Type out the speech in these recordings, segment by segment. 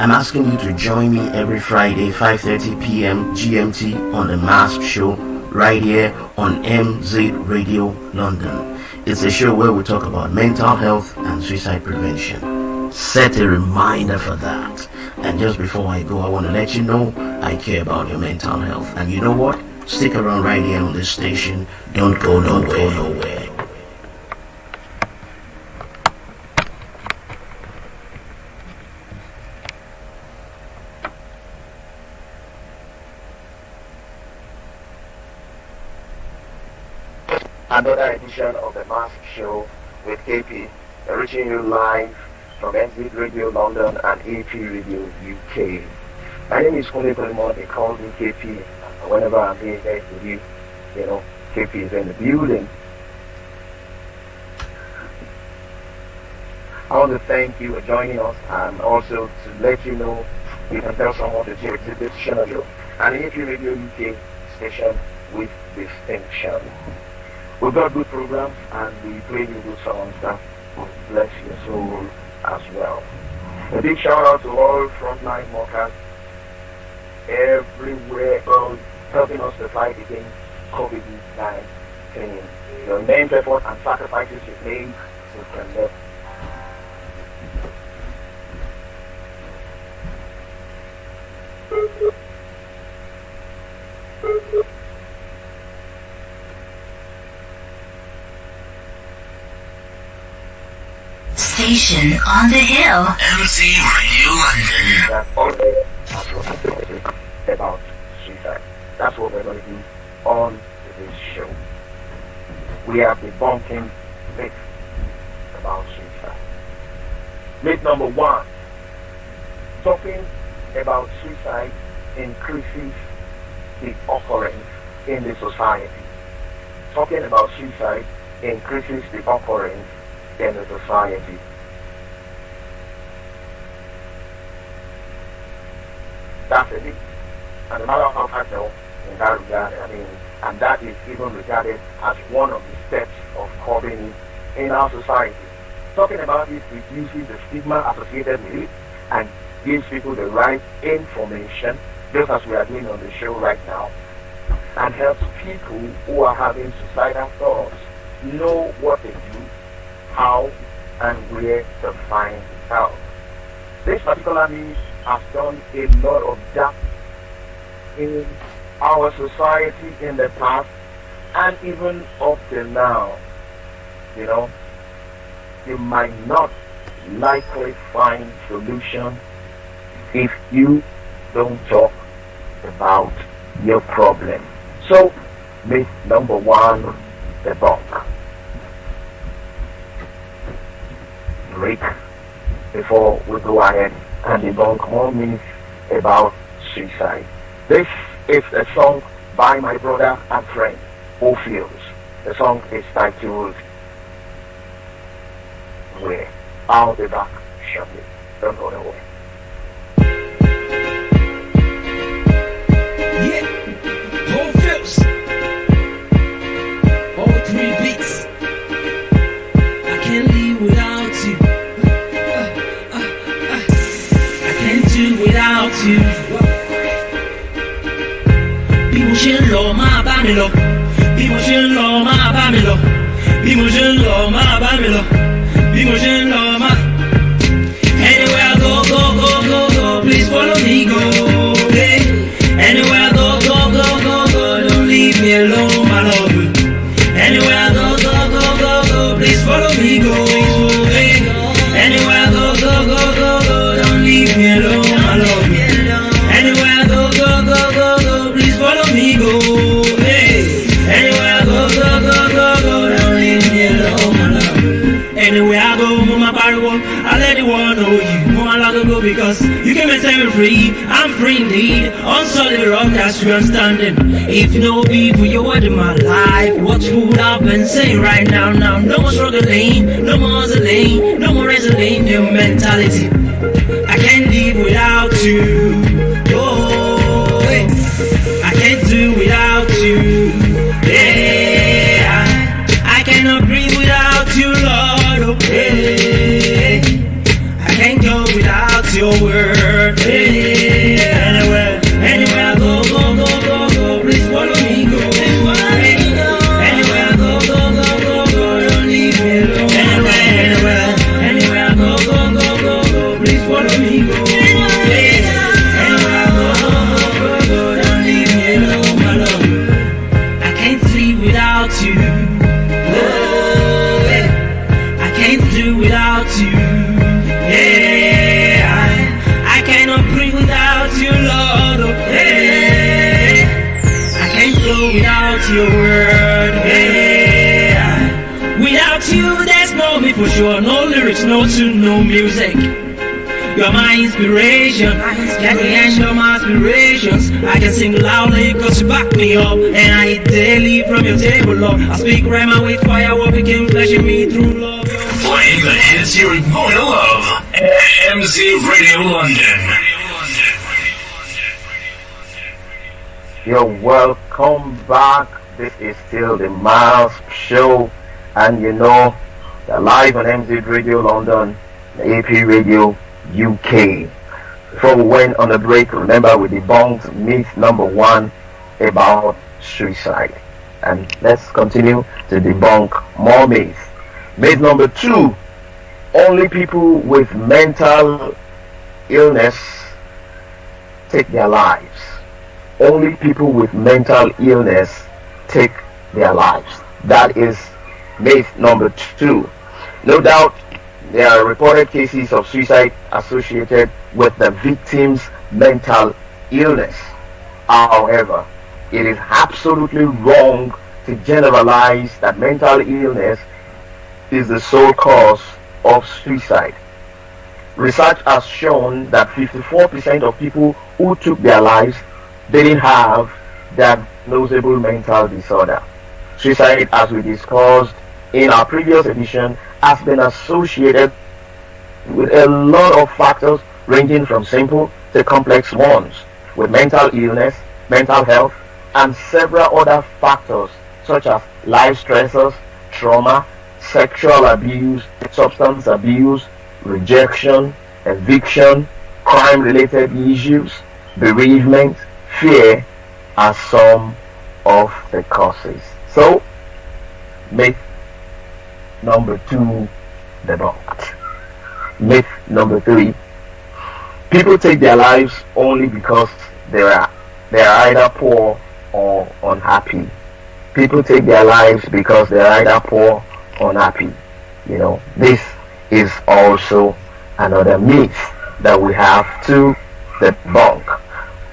I'm asking you to join me every Friday, 5:30 p.m. GMT on the MHAASP Show, right here on MZ Radio London. It's a show where we talk about mental health and suicide prevention. Set a reminder for that. And just before I go, I want to let you know I care about your mental health. And you know what? Stick around right here on this station. Don't go nowhere. Another edition of the MHAASP Show with KP, reaching you live from MZ Radio London and AP Radio UK. My name is Kunle Pelemo. They call me KP. Whenever I'm here with you, KP is in the building. I want to thank you for joining us, and also to let you know you can tell someone to check this show, an AP Radio UK station with distinction. We've got good programs, and we play you good songs that will bless your soul as well. A big shout out to all frontline workers everywhere, helping us to fight against COVID-19. Your immense effort and sacrifices you've made, we can live. Station on the hill. MZ Radio London. That's all that's what I'm going to say about suicide. That's what we're going to do on this show. We are debunking myths about suicide. Myth number one: talking about suicide increases the occurrence in the society. Talking about suicide increases the occurrence in the society. That's a myth. And a matter of fact, in that regard, and that is even regarded as one of the steps of curbing it in our society. Talking about it reduces the stigma associated with it and gives people the right information, just as we are doing on the show right now, and helps people who are having suicidal thoughts know what they do, how and where to find help. This particular news has done a lot of damage in our society in the past and even up till now. You might not likely find solution if you don't talk about your problem. So, myth number one, debunk. Break before we go ahead and debunk more myths about suicide. This is a song by my brother and friend, Ophios. The song is titled Where. I'll be back shortly. Don't go away. Yeah, Ophios. All three beats. I can't live without you. I can't do without you. Bí mo ṣe ń lọ máa bá mi lọ. Bí mo ṣe ń lọ máa bá mi lọ. Bí mo ṣe ń lọ máa bá mi lọ. Bí mo ṣe ń lọ máa. Anywhere I go, go, go, go, go, please follow me, go. Hey. Anywhere I go, go, go, go, go, don't leave me alone, my love. Anywhere I go, go, go, go, go, please follow me, go. Hey. Anywhere I go, go, go, go, go, don't leave me alone, my love. Anywhere I go, go, go, go, go, please follow me, go. Hey. Anywhere I go, go, go, go, go, don't leave me alone, my love. Anywhere I go, mama pariwo, I let the world know you. Mama let go because you came and set me free. I'm free indeed. On solid rock, that's where I'm standing. If you know me for your word in my life, what would I've been saying right now? Now, no more struggling, no more hustling, no more wrestling, new mentality. I can't live without you. Oh, hey. I can't do without you. Yeah, I cannot breathe without you, Lord. Oh, hey. I can't go without your word. Hey, anywhere, anywhere I go, go, go, go, go, please follow me, go. Anywhere I go, go, go, go, go, don't leave me alone. Anywhere, anywhere I go, go, go, go, go, please follow me, go. Anywhere I go, go, go, go, go, don't leave me alone, my love. I can't live without you. Oh, I can't do without you. Yeah, I cannot breathe without you, Lord. Oh, hey, I can't flow without your word. Hey, without you, there's no me for sure. No lyrics, no tune, no music. You're my inspiration. Can you handle my aspirations? I can sing loudly cause you back me up. And I eat daily from your table, Lord. I speak rhyme, I wait fire, what became flesh in me through love. Playing the hits you're going to love. MC Radio London. You're welcome back. This is still the MHAASP Show, and you know, they're live on MC Radio London, the AP Radio UK. Before we went on a break, remember we debunked myth number 1 about suicide, and let's continue to debunk more myths. Myth number 2: only people with mental illness take their lives. Only people with mental illness take their lives. That is myth number 2. No doubt there are reported cases of suicide associated with the victim's mental illness. However, it is absolutely wrong to generalize that mental illness is the sole cause of suicide. Research has shown that 54% of people who took their lives didn't have diagnosable mental disorder. Suicide, as we discussed in our previous edition, has been associated with a lot of factors ranging from simple to complex ones, with mental illness, mental health, and several other factors such as life stressors, trauma, sexual abuse, substance abuse, rejection, eviction, crime-related issues, bereavement, fear are some of the causes. So, myth number 2 debunked. Myth number 3: people take their lives only because they are either poor or unhappy. People take their lives because they are either poor or unhappy. You know, this is also another myth that we have to debunk,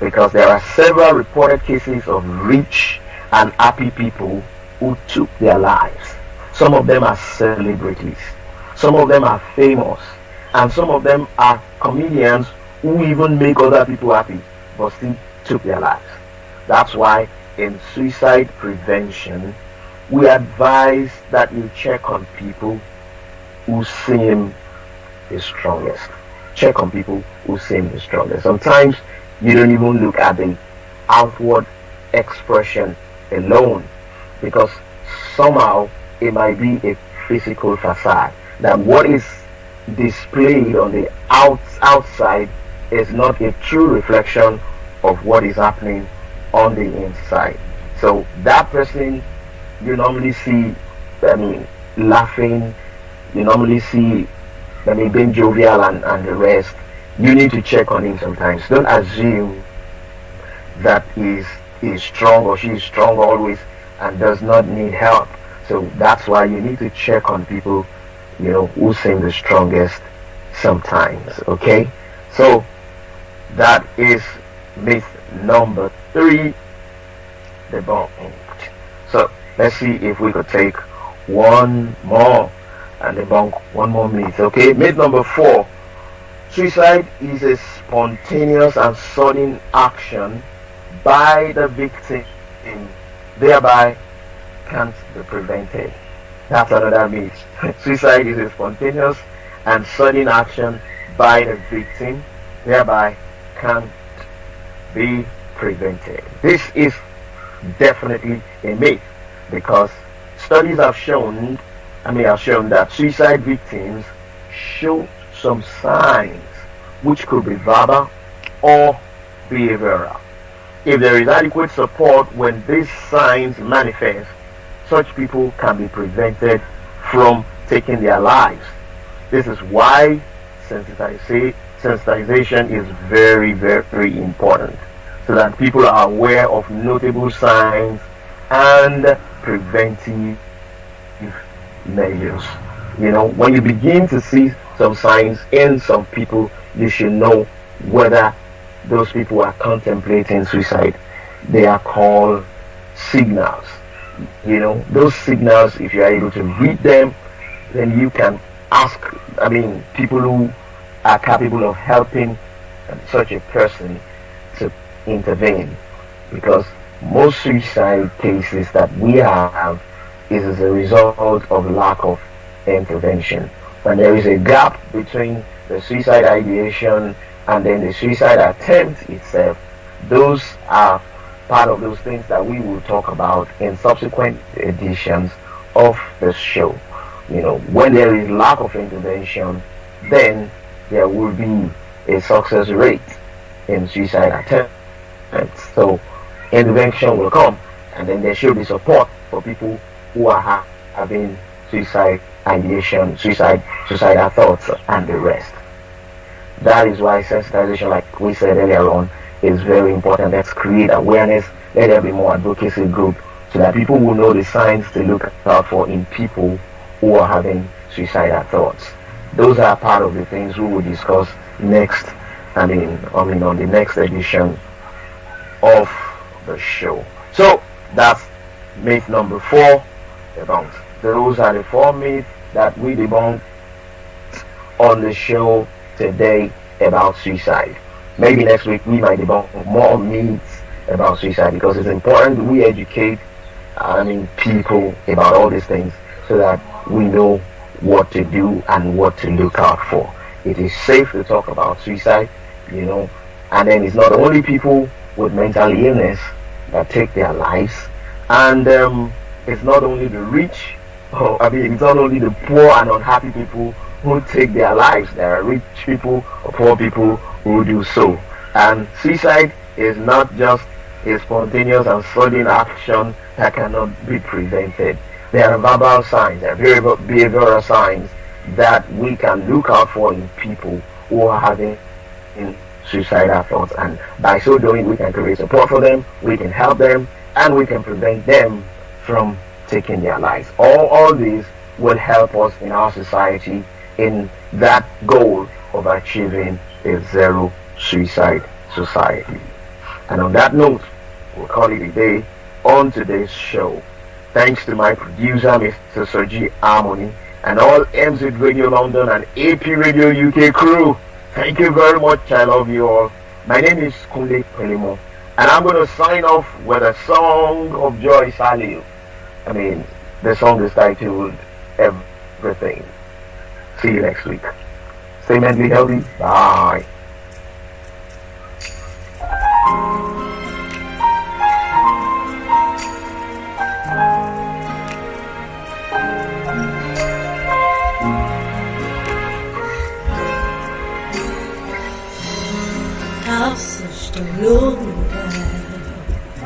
because there are several reported cases of rich and happy people who took their lives. Some of them are celebrities, some of them are famous, and some of them are comedians who even make other people happy but still took their lives. That's why in suicide prevention we advise that you check on people who seem the strongest. Check on people who seem the strongest. Sometimes you don't even look at the outward expression alone, because somehow it might be a physical facade. That what is displayed on the outside is not a true reflection of what is happening on the inside. So that person you normally see, laughing, you normally see, being jovial and the rest, you need to check on him sometimes. Don't assume that he is strong or she is strong always and does not need help. So that's why you need to check on people, who seem the strongest sometimes. Okay? So that is myth number 3 debunked. So let's see if we could take one more and debunk one more myth. Okay, myth number 4: suicide is a spontaneous and sudden action by the victim, thereby can't be prevented. That's another myth. Suicide is a spontaneous and sudden action by the victim, thereby can't be prevented. This is definitely a myth, because studies have shown that suicide victims show some signs, which could be verbal, or behavioral. If there is adequate support when these signs manifest, such people can be prevented from taking their lives. This is why sensitization is very, very important, so that people are aware of notable signs and preventive measures. When you begin to see some signs in some people, you should know whether those people are contemplating suicide. They are called signals. Those signals, if you are able to read them, then you can ask, people who are capable of helping such a person to intervene. Because most suicide cases that we have is as a result of lack of intervention. When there is a gap between the suicide ideation and then the suicide attempt itself, those are part of those things that we will talk about in subsequent editions of the show. When there is lack of intervention, then there will be a success rate in suicide attempts. So intervention will come, and then there should be support for people who are having suicide ideation, suicidal thoughts, and the rest. That is why sensitization, like we said earlier on, is very important. Let's create awareness. Let there be more advocacy group so that people will know the signs to look out for in people who are having suicidal thoughts. Those are part of the things we will discuss next. On the next edition of the show. So that's myth number 4 debunked. Those are the 4 myths that we debunked on the show today about suicide. Maybe next week we might debunk more myths about suicide, because it's important we educate people about all these things so that we know what to do and what to look out for. It is safe to talk about suicide, and then it's not only people with mental illness that take their lives, and it's not only the rich, it's not only the poor and unhappy people who take their lives. There are rich people or poor people who do so. And suicide is not just a spontaneous and sudden action that cannot be prevented. There are verbal signs, there are behavioral signs that we can look out for in people who are having suicidal thoughts, and by so doing we can create support for them, we can help them, and we can prevent them from taking their lives. All these will help us in our society in that goal of achieving a zero suicide society. And on that note, we'll call it a day on today's show. Thanks to my producer, Mr. Sergi Harmony, and all MZ Radio London and AP Radio UK crew. Thank you very much. I love you all. My name is Kunle Pelemo, and I'm going to sign off with a song of Joy Salil. The song is titled Everything. See you next week. Stay mentally healthy. Bye. I've searched all over, but I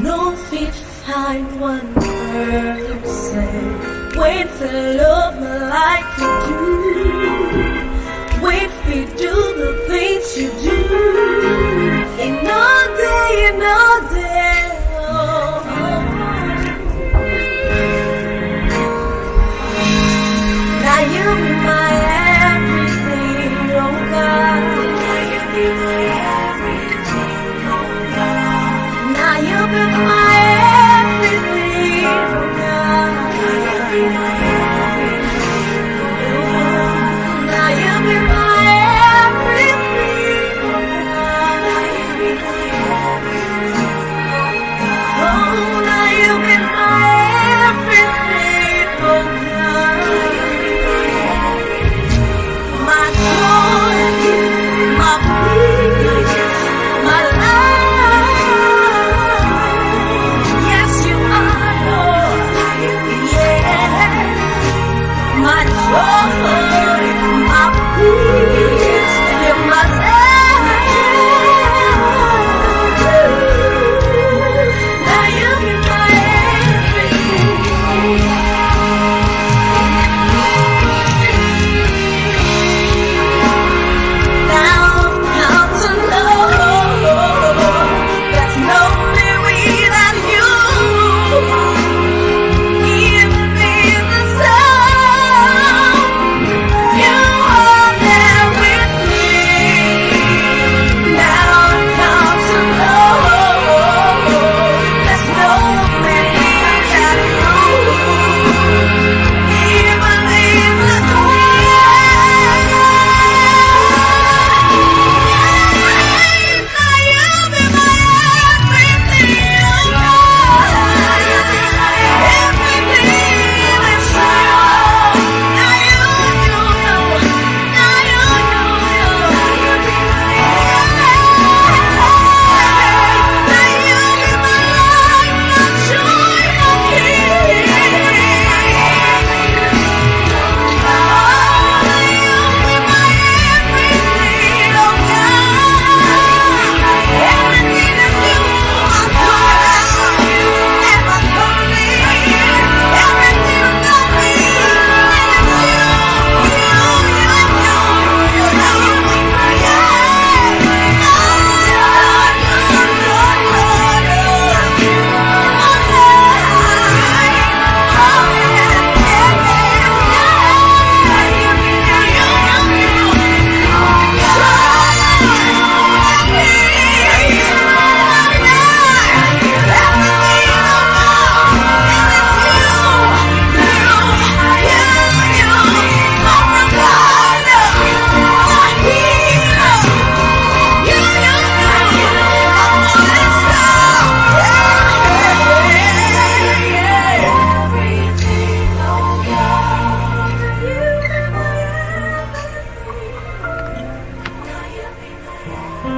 know fit find one person. Wait to love me like you do. Wait to do the things you do.